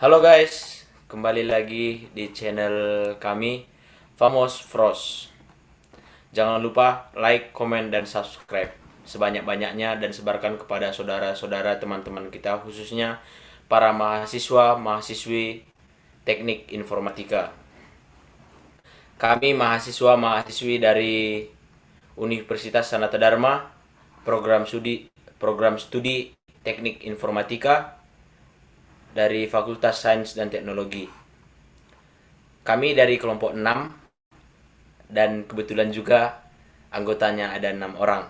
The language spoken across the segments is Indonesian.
Halo guys, kembali lagi di channel kami Famos Frost. Jangan lupa like, komen, dan subscribe sebanyak-banyaknya dan sebarkan kepada saudara-saudara teman-teman kita khususnya para mahasiswa, mahasiswi teknik informatika. Kami mahasiswa-mahasiswi dari Universitas Sanata Dharma, program studi teknik informatika dari Fakultas Sains dan Teknologi. Kami dari kelompok 6 dan kebetulan juga anggotanya ada 6 orang.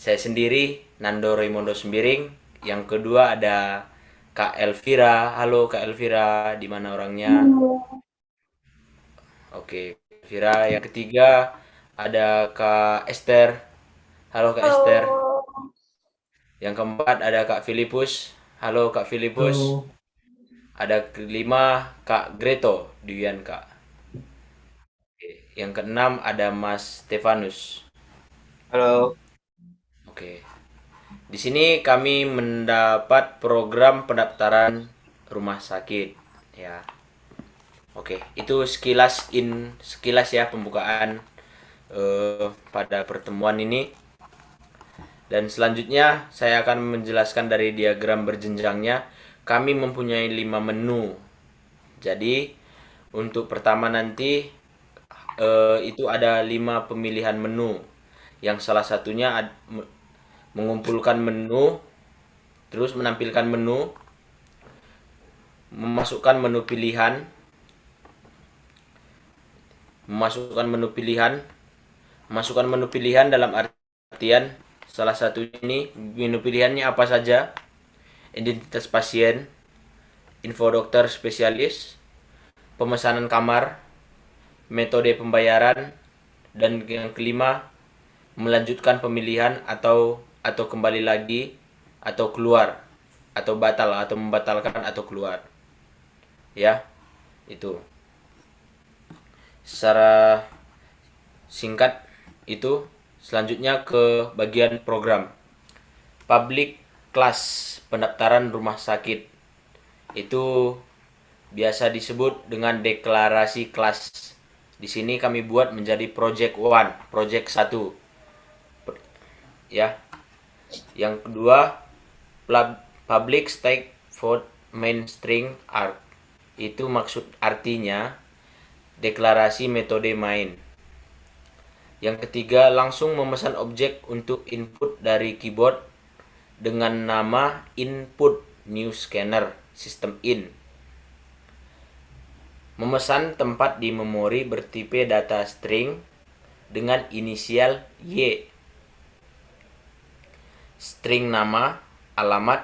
Saya sendiri Nando Raimondo Sembiring, yang kedua ada Kak Elvira. Halo Kak Elvira, di mana orangnya? Halo. Oke, Elvira. Yang ketiga ada Kak Esther. Halo Kak Esther. Halo. Yang keempat ada Kak Filipus. Halo Kak Filipus. Halo, Ada kelima Kak Greto Dwianka. Oke. Yang keenam ada Mas Stefanus. halo. Oke. Di sini kami mendapat program pendaftaran rumah sakit, ya. Oke, itu sekilas ya pembukaan pada pertemuan ini. Dan selanjutnya saya akan menjelaskan dari diagram berjenjangnya. Kami mempunyai 5 menu. Jadi untuk pertama nanti itu ada 5 pemilihan menu. Yang salah satunya mengumpulkan menu, terus menampilkan menu, memasukkan menu pilihan, memasukkan menu pilihan, masukkan menu pilihan dalam artian salah satu ini menu pilihannya apa saja, identitas pasien, info dokter spesialis, pemesanan kamar, metode pembayaran, dan yang kelima melanjutkan pemilihan atau kembali lagi atau keluar atau batal atau membatalkan atau keluar. Ya, itu. Secara singkat itu. Selanjutnya ke bagian program. Public class pendaftaran rumah sakit. Itu biasa disebut dengan deklarasi kelas. Di sini kami buat menjadi project one, project satu, ya. Yang kedua, public stake vote mainstream art. Itu maksud artinya deklarasi metode main. Yang ketiga, langsung memesan objek untuk input dari keyboard dengan nama input new scanner sistem in. Memesan tempat di memori bertipe data string dengan inisial Y. String nama, alamat,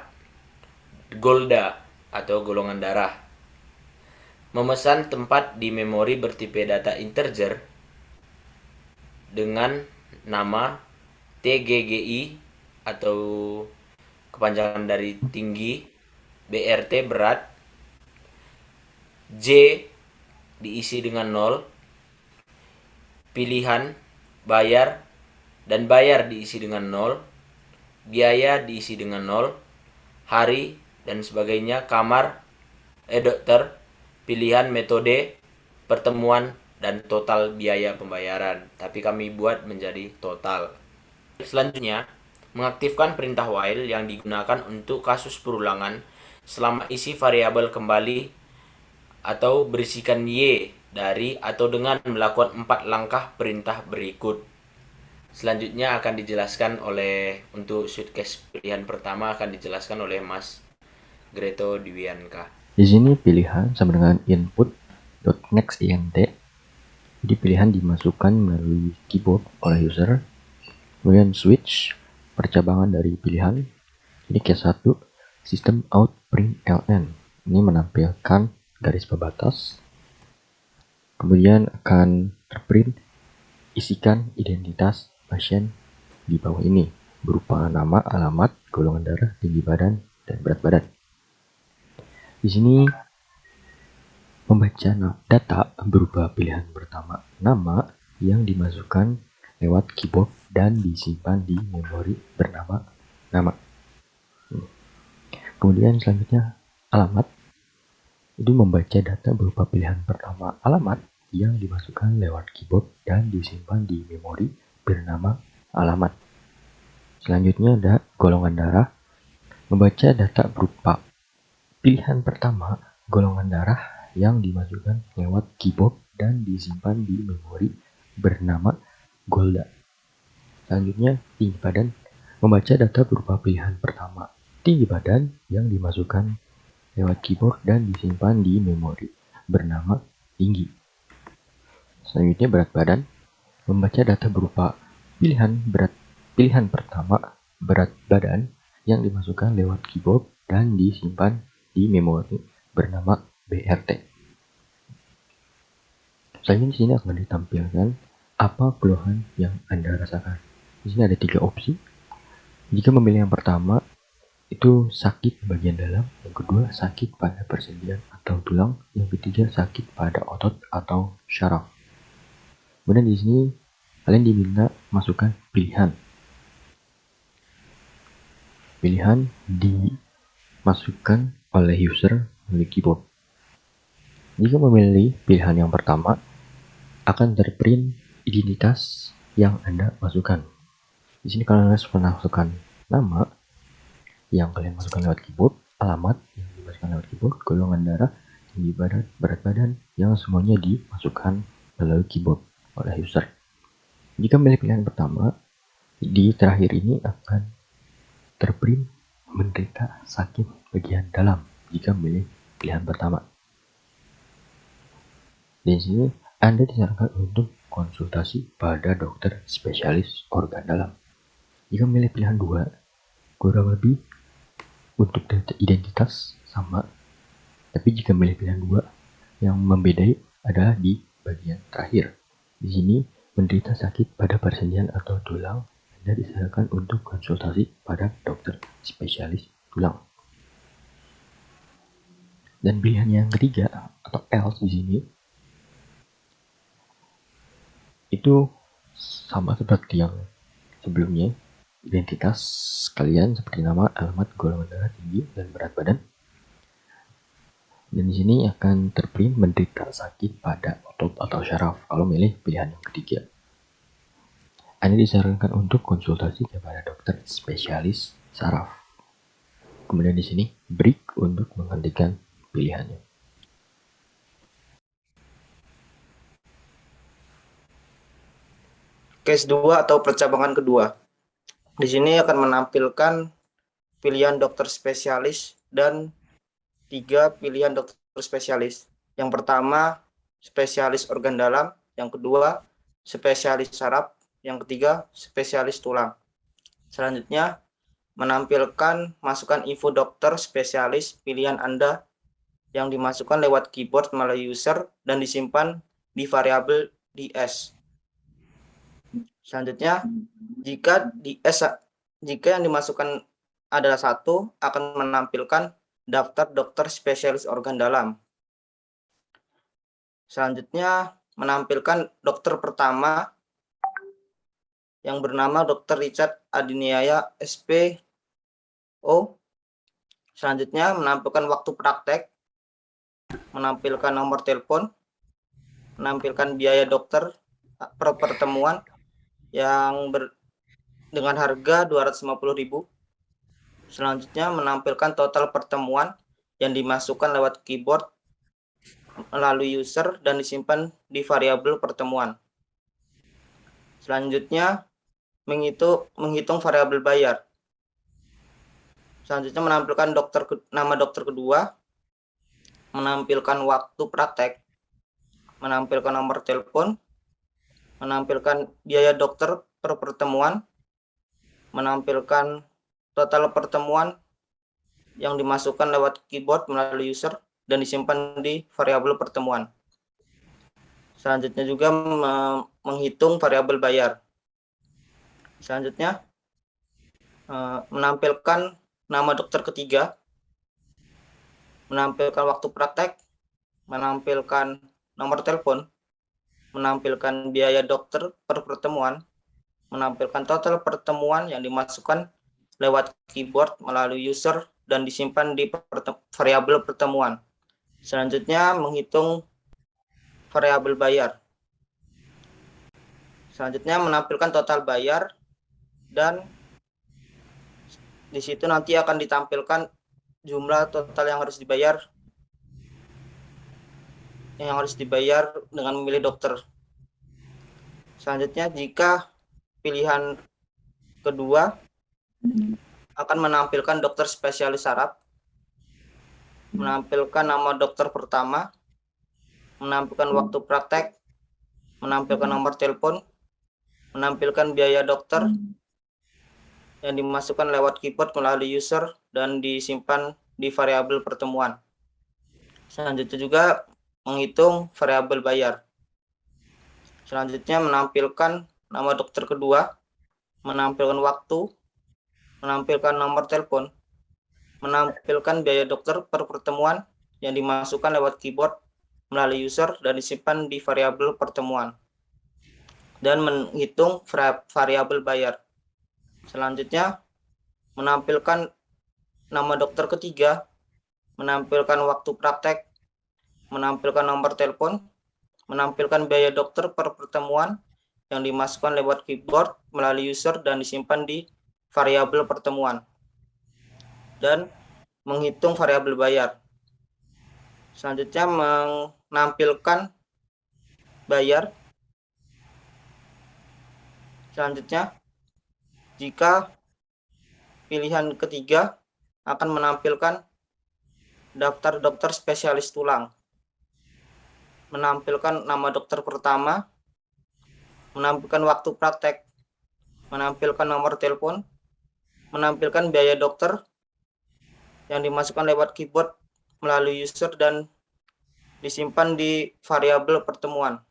golda atau golongan darah. Memesan tempat di memori bertipe data integer dengan nama TGGI atau kepanjangan dari tinggi, BRT berat, J diisi dengan 0, pilihan, bayar, dan bayar diisi dengan 0, biaya diisi dengan 0, hari, dan sebagainya, kamar, dokter, pilihan metode, pertemuan, dan total biaya pembayaran. Tapi kami buat menjadi total. Selanjutnya, mengaktifkan perintah while yang digunakan untuk kasus perulangan selama isi variabel kembali atau berisikan Y dari atau dengan melakukan 4 langkah perintah berikut. Selanjutnya akan dijelaskan oleh untuk suitcase pilihan pertama akan dijelaskan oleh Mas Greto Dwianka. Di sini pilihan sama dengan input.nextInt. Jadi pilihan dimasukkan melalui keyboard oleh user. Kemudian switch percabangan dari pilihan. Ini case 1, system out println. Ini menampilkan garis pembatas. Kemudian akan terprint isikan identitas pasien di bawah ini berupa nama, alamat, golongan darah, tinggi badan, dan berat badan. Di sini membaca data berupa pilihan pertama nama yang dimasukkan lewat keyboard dan disimpan di memori bernama nama. Kemudian selanjutnya alamat itu membaca data berupa pilihan pertama alamat yang dimasukkan lewat keyboard dan disimpan di memori bernama alamat. Selanjutnya ada golongan darah, membaca data berupa pilihan pertama golongan darah yang dimasukkan lewat keyboard dan disimpan di memori bernama golda. Selanjutnya tinggi badan, membaca data berupa pilihan pertama tinggi badan yang dimasukkan lewat keyboard dan disimpan di memori bernama tinggi. Selanjutnya berat badan, membaca data berupa pilihan pertama berat badan yang dimasukkan lewat keyboard dan disimpan di memori bernama BRT. Selanjutnya di sini akan ditampilkan apa keluhan yang Anda rasakan. Di sini ada 3 opsi. Jika memilih yang pertama, itu sakit bagian dalam, yang kedua sakit pada persendian atau tulang, yang ketiga sakit pada otot atau syaraf. Kemudian di sini kalian diminta masukkan pilihan. Pilihan dimasukkan oleh user melalui keyboard. Jika memilih pilihan yang pertama, akan terprint identitas yang Anda masukkan. Di sini kalian harus masukkan nama yang kalian masukkan lewat keyboard, alamat yang dimasukkan lewat keyboard, golongan darah, tinggi badan, berat badan, yang semuanya dimasukkan melalui keyboard oleh user. Jika memilih pilihan pertama, di terakhir ini akan terprint menderita sakit bagian dalam jika memilih pilihan pertama. Di sini Anda disarankan untuk konsultasi pada dokter spesialis organ dalam. Jika memilih pilihan 2, kurang lebih untuk data identitas sama, tapi jika memilih pilihan 2, yang membedai adalah di bagian terakhir. Di sini menderita sakit pada persendian atau tulang, Anda disarankan untuk konsultasi pada dokter spesialis tulang. Dan pilihan yang ketiga atau else di sini itu sama seperti yang sebelumnya. Identitas kalian seperti nama, alamat, golongan darah, tinggi, dan berat badan. Dan di sini akan terprint menderita sakit pada otot atau syaraf kalau milih pilihan yang ketiga. Anda disarankan untuk konsultasi kepada dokter spesialis saraf. Kemudian di sini break untuk menghentikan pilihannya. Case 2 atau percabangan kedua. Di sini akan menampilkan pilihan dokter spesialis dan 3 pilihan dokter spesialis. Yang pertama, spesialis organ dalam. Yang kedua, spesialis saraf. Yang ketiga, spesialis tulang. Selanjutnya, menampilkan masukan info dokter spesialis pilihan Anda yang dimasukkan lewat keyboard melalui user dan disimpan di variabel ds. Selanjutnya, jika yang dimasukkan adalah 1, akan menampilkan daftar dokter spesialis organ dalam. Selanjutnya, menampilkan dokter pertama yang bernama Dr. Richard Adiniaya, SPO. Selanjutnya, menampilkan waktu praktek, menampilkan nomor telepon, menampilkan biaya dokter per pertemuan yang dengan harga 250.000. Selanjutnya menampilkan total pertemuan yang dimasukkan lewat keyboard melalui user dan disimpan di variabel pertemuan. Selanjutnya menghitung variabel bayar. Selanjutnya menampilkan nama dokter kedua, menampilkan waktu praktek, menampilkan nomor telepon, menampilkan biaya dokter per pertemuan, menampilkan total pertemuan yang dimasukkan lewat keyboard melalui user dan disimpan di variabel pertemuan. Selanjutnya juga menghitung variabel bayar. Selanjutnya menampilkan nama dokter ketiga, menampilkan waktu praktek, menampilkan nomor telepon, menampilkan biaya dokter per pertemuan, menampilkan total pertemuan yang dimasukkan lewat keyboard melalui user dan disimpan di variabel pertemuan. Selanjutnya menghitung variabel bayar. Selanjutnya menampilkan total bayar, dan di situ nanti akan ditampilkan jumlah total yang harus dibayar dengan memilih dokter. Selanjutnya, jika pilihan kedua akan menampilkan dokter spesialis saraf, menampilkan nama dokter pertama, menampilkan waktu praktek, menampilkan nomor telepon, menampilkan biaya dokter yang dimasukkan lewat keyboard melalui user dan disimpan di variabel pertemuan. Selanjutnya juga menghitung variabel bayar. Selanjutnya menampilkan nama dokter kedua, menampilkan waktu, menampilkan nomor telepon, menampilkan biaya dokter per pertemuan yang dimasukkan lewat keyboard melalui user dan disimpan di variabel pertemuan, dan menghitung variabel bayar. Selanjutnya menampilkan nama dokter ketiga, menampilkan waktu praktek, menampilkan nomor telepon, menampilkan biaya dokter per pertemuan yang dimasukkan lewat keyboard melalui user dan disimpan di variabel pertemuan, dan menghitung variabel bayar. Selanjutnya menampilkan bayar. Selanjutnya, jika pilihan ketiga akan menampilkan daftar dokter spesialis tulang, menampilkan nama dokter pertama, menampilkan waktu praktek, menampilkan nomor telepon, menampilkan biaya dokter yang dimasukkan lewat keyboard melalui user dan disimpan di variabel pertemuan,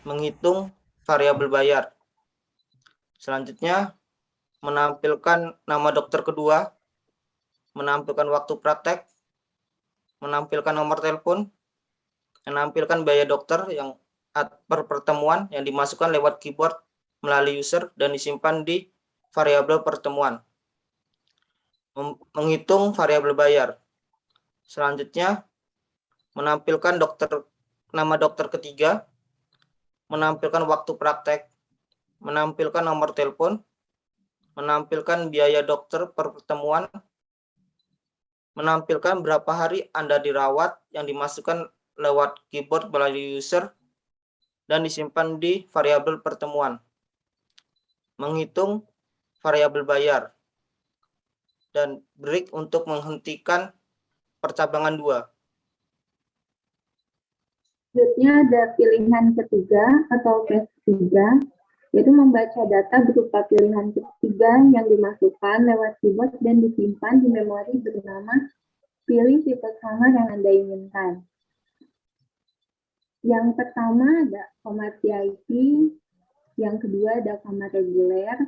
menghitung variabel bayar. Selanjutnya, menampilkan nama dokter kedua, menampilkan waktu praktek, menampilkan nomor telepon, menampilkan biaya dokter yang per pertemuan yang dimasukkan lewat keyboard melalui user dan disimpan di variabel pertemuan, menghitung variabel bayar. Selanjutnya, menampilkan nama dokter ketiga, menampilkan waktu praktek, menampilkan nomor telepon, menampilkan biaya dokter per pertemuan, menampilkan berapa hari Anda dirawat yang dimasukkan lewat keyboard melalui user dan disimpan di variabel pertemuan, menghitung variabel bayar, dan break untuk menghentikan percabangan 2. Selanjutnya ada pilihan ketiga atau phase 3, yaitu membaca data berupa pilihan ketiga yang dimasukkan lewat keyboard dan disimpan di memori bernama pilih tipe kamar yang Anda inginkan. Yang pertama ada kamar VIP, yang kedua ada kamar reguler,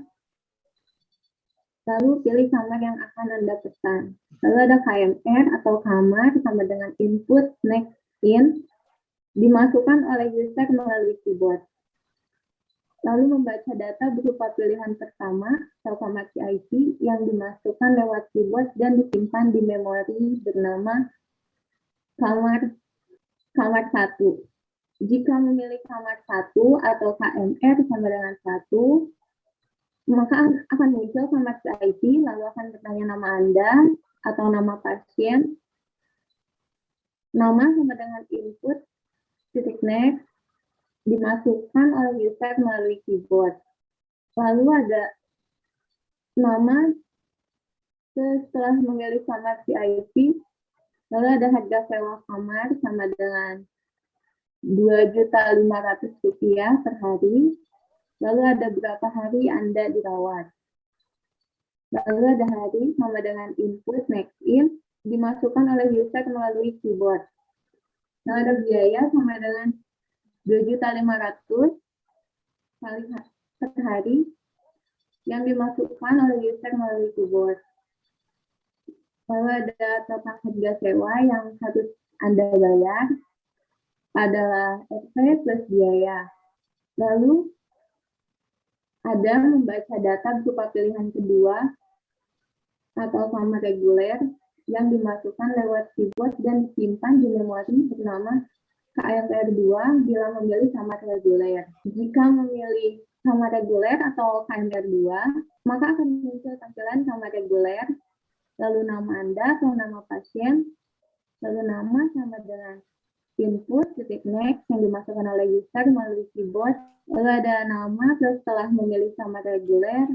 lalu pilih kamar yang akan Anda pesan. Lalu ada KMR atau kamar sama dengan input next in, dimasukkan oleh user melalui keyboard. Lalu membaca data berupa pilihan pertama atau kamar VIP yang dimasukkan lewat keyboard dan disimpan di memori bernama kamar 1. Jika memilih kamar 1 atau KMR sama dengan 1, maka akan muncul kamar VIP, lalu akan bertanya nama Anda atau nama pasien, nama sama dengan input, titik next, dimasukkan oleh user melalui keyboard. Lalu ada nama setelah memilih kamar VIP, lalu ada harga sewa kamar sama dengan Rp2.500.000 per hari, lalu ada berapa hari Anda dirawat. Lalu ada hari sama dengan input next in, dimasukkan oleh user melalui keyboard. Lalu ada biaya sama dengan Rp2.500.000 per hari yang dimasukkan oleh user melalui keyboard. Lalu ada total harga sewa yang harus Anda bayar adalah RP plus biaya. Lalu ada membaca data berupa pilihan kedua atau kamar reguler yang dimasukkan lewat keyboard dan disimpan di memori bernama KMR2 bila memilih kamar reguler. Jika memilih kamar reguler atau KMR2, maka akan muncul tampilan kamar reguler, lalu nama Anda atau nama pasien, lalu nama sama dengan input, next yang dimasukkan oleh user melalui keyboard, lalu ada nama setelah memilih kamar reguler,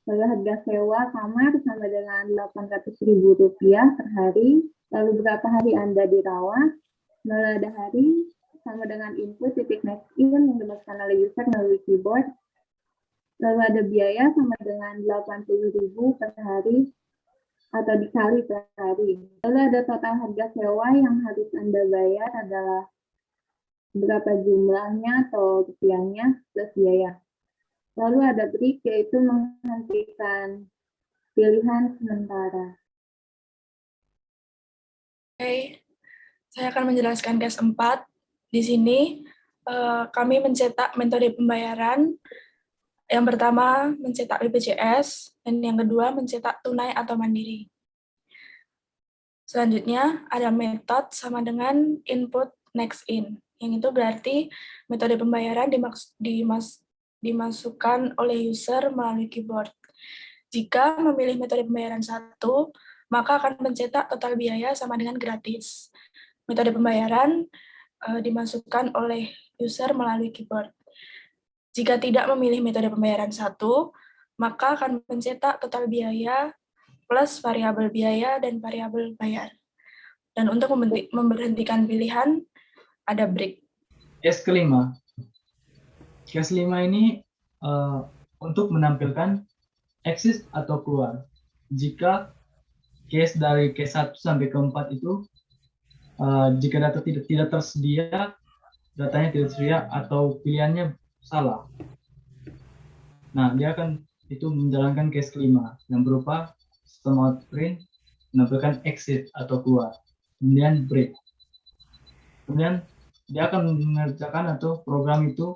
lalu harga sewa kamar sama dengan Rp800.000 per hari, lalu berapa hari Anda dirawat, lalu ada hari sama dengan input, next in yang dimasukkan oleh user melalui keyboard, lalu ada biaya sama dengan Rp80.000 per hari, atau dikali per hari. Lalu ada total harga sewa yang harus Anda bayar adalah berapa jumlahnya atau rupiahnya plus biaya. Lalu ada break, yaitu menghentikan pilihan sementara. Oke, saya akan menjelaskan case 4. Di sini kami mencetak metode pembayaran. Yang pertama mencetak BPJS, dan yang kedua mencetak tunai atau mandiri. Selanjutnya ada metode sama dengan input next in, yang itu berarti metode pembayaran dimasukkan oleh user melalui keyboard. Jika memilih metode pembayaran 1, maka akan mencetak total biaya sama dengan gratis. Metode pembayaran dimasukkan oleh user melalui keyboard. Jika tidak memilih metode pembayaran 1, maka akan mencetak total biaya plus variabel biaya dan variabel bayar. Dan untuk memberhentikan pilihan, ada break. Case kelima. Case 5 ini untuk menampilkan exit atau keluar. Jika case dari case 1 sampai ke 4 itu, jika data tidak tersedia, datanya tidak tersedia atau pilihannya salah. Nah, dia akan itu menjalankan case kelima yang berupa system out print menampilkan exit atau keluar, kemudian break. Kemudian dia akan mengerjakan atau program itu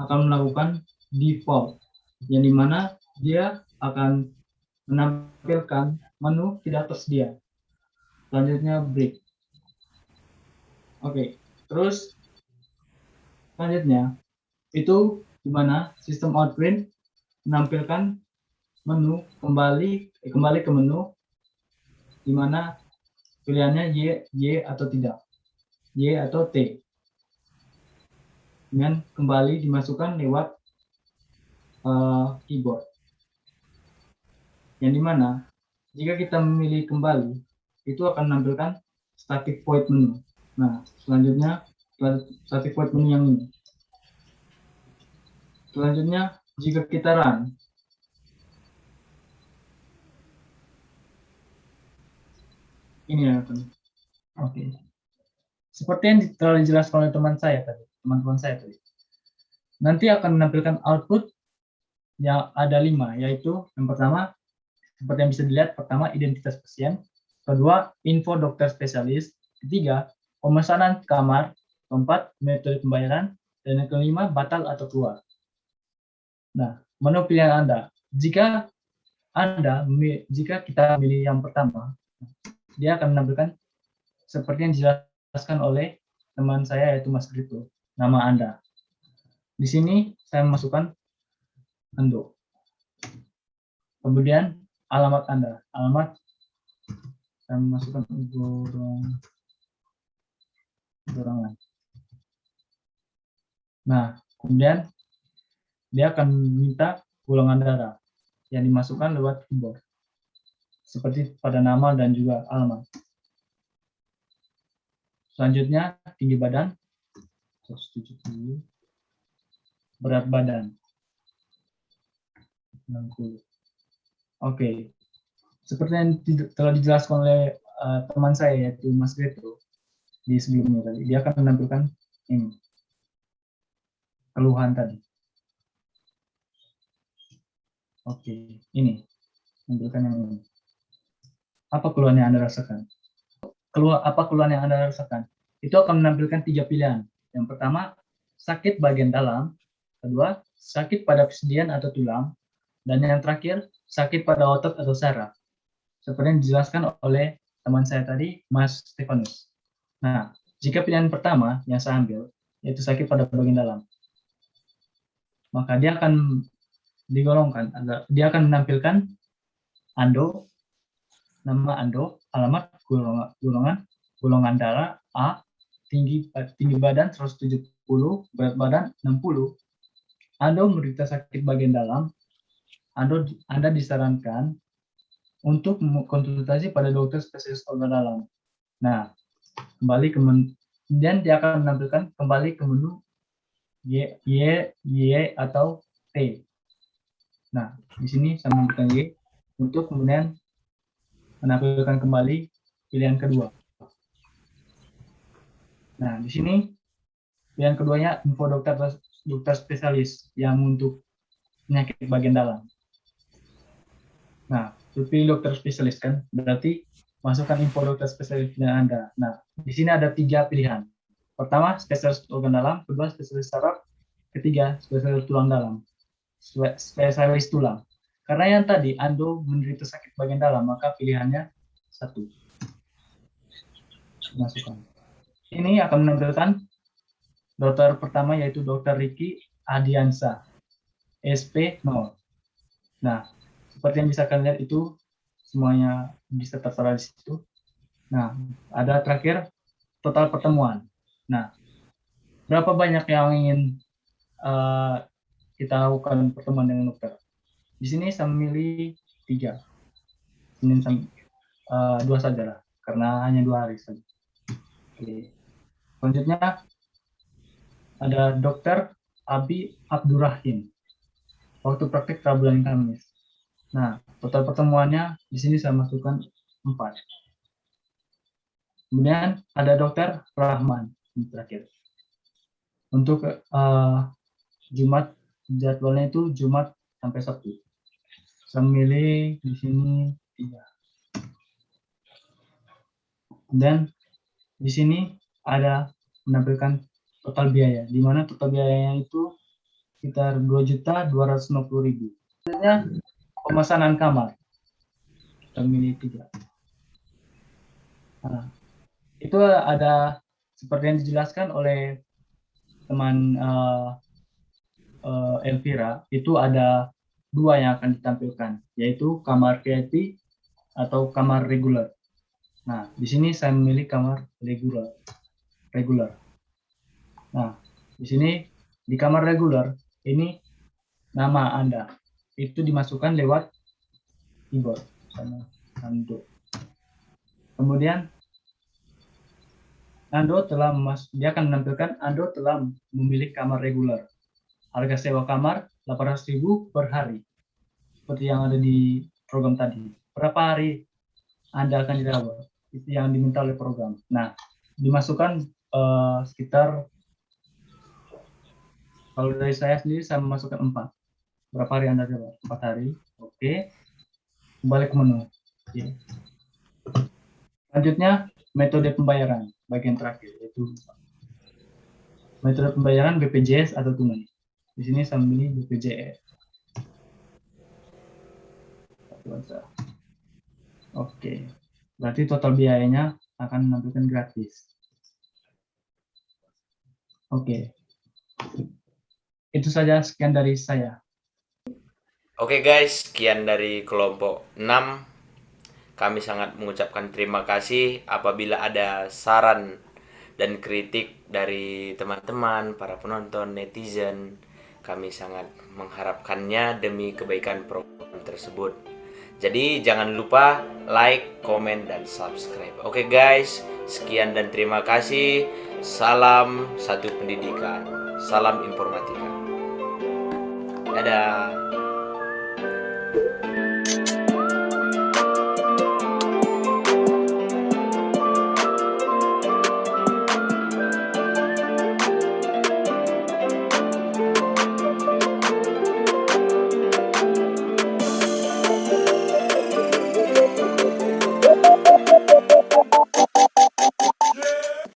akan melakukan default, yang dimana dia akan menampilkan menu tidak tersedia. Selanjutnya break. Oke, terus selanjutnya itu di mana sistem outprint menampilkan menu kembali ke menu di mana pilihannya Y atau tidak, Y atau T. Kemudian kembali dimasukkan lewat keyboard. Yang dimana jika kita memilih kembali, itu akan menampilkan static void menu. Nah, selanjutnya static void menu yang ini. Selanjutnya, jika kita run, ini ya, oke. Seperti yang telah dijelaskan oleh teman-teman saya tadi. Nanti akan menampilkan output yang ada 5, yaitu yang pertama, seperti yang bisa dilihat, pertama identitas pasien, kedua info dokter spesialis, ketiga pemesanan kamar, keempat metode pembayaran, dan yang kelima batal atau keluar. Nah, menu pilihan Anda. Jika kita pilih yang pertama, dia akan menampilkan seperti yang dijelaskan oleh teman saya, yaitu Mas Grito, nama Anda. Di sini saya memasukkan Ando. Kemudian alamat Anda. Alamat saya memasukkan dorongan. Nah, kemudian dia akan minta golongan darah yang dimasukkan lewat keyboard, seperti pada nama dan juga alamat. Selanjutnya, tinggi badan 170, berat badan 60. Oke, seperti yang telah dijelaskan oleh teman saya, yaitu Mas Grito di sebelumnya tadi, dia akan menampilkan ini keluhan tadi. Oke, ini menampilkan yang ini. Apa keluhan yang Anda rasakan? Apa keluhan yang Anda rasakan? Itu akan menampilkan 3 pilihan. Yang pertama, sakit bagian dalam. Kedua, sakit pada persendian atau tulang. Dan yang terakhir, sakit pada otot atau saraf. Seperti yang dijelaskan oleh teman saya tadi, Mas Stefanus. Nah, jika pilihan pertama yang saya ambil, yaitu sakit pada bagian dalam, maka dia akan digolongkan, dia akan menampilkan ando, nama ando, alamat golongan darah A, tinggi badan 170, berat badan 60. Anda menderita sakit bagian dalam, Anda disarankan untuk konsultasi pada dokter spesialis organ dalam. Nah, kembali ke dan dia akan menampilkan kembali ke menu Y atau T. Nah, di sini saya menampilkan Y untuk kemudian menampilkan kembali pilihan kedua. Nah, di sini pilihan keduanya info dokter spesialis yang untuk penyakit bagian dalam. Nah, pilih dokter spesialis kan, berarti masukkan info dokter spesialis pilihan Anda. Nah, di sini ada 3 pilihan. Pertama, spesialis organ dalam, kedua spesialis saraf, ketiga spesialis tulang dalam. Spesialis tulang. Karena yang tadi Ando menderita sakit bagian dalam, maka pilihannya 1. Masukkan. Ini akan menampilkan dokter pertama yaitu Dr. Ricky Adiansa, SP 0. Nah, seperti yang bisa kalian lihat itu semuanya bisa tertera di situ. Nah, ada terakhir total pertemuan. Nah, berapa banyak yang ingin kita lakukan pertemuan dengan dokter? Di sini saya memilih 3. Senin 2 saja lah, karena hanya 2 hari saja. Oke. Selanjutnya ada Dr. Abi Abdurrahim. Waktu praktik Rabu dan Kamis. Nah, total pertemuannya di sini saya masukkan 4. Kemudian ada Dr. Rahman yang terakhir. Untuk Jumat, jadwalnya itu Jumat sampai Sabtu. Saya memilih di sini 3. Dan di sini ada menampilkan total biaya, di mana total biayanya itu sekitar 2.250.000. Selanjutnya pemesanan kamar, kita milih 3. Nah, itu ada seperti yang dijelaskan oleh teman Elvira, itu ada 2 yang akan ditampilkan, yaitu kamar VIP atau kamar reguler. Nah, di sini saya memilih kamar reguler. Nah, di sini di kamar reguler ini nama Anda itu dimasukkan lewat keyboard sama Ando. Kemudian Ando dia akan menampilkan Ando telah memilih kamar reguler. Harga sewa kamar 800.000 per hari. Seperti yang ada di program tadi. Berapa hari Anda akan dirawat? Itu yang diminta oleh program. Nah, dimasukkan sekitar, kalau dari saya sendiri saya memasukkan 4. Berapa hari Anda jawab? 4 hari. Oke. Kembali ke menu. Oke. Selanjutnya, metode pembayaran. Bagian terakhir, yaitu metode pembayaran BPJS atau tunai. Di sini saya memilih BPJS. Oke. Berarti total biayanya akan menampilkan gratis. Oke. Itu saja, sekian dari saya. Oke guys, sekian dari kelompok 6. Kami sangat mengucapkan terima kasih. Apabila ada saran dan kritik dari teman-teman, para penonton, netizen, kami sangat mengharapkannya demi kebaikan program tersebut. Jadi jangan lupa like, komen, dan subscribe. Oke guys, sekian dan terima kasih. Salam satu pendidikan. Salam informatika. Dadah.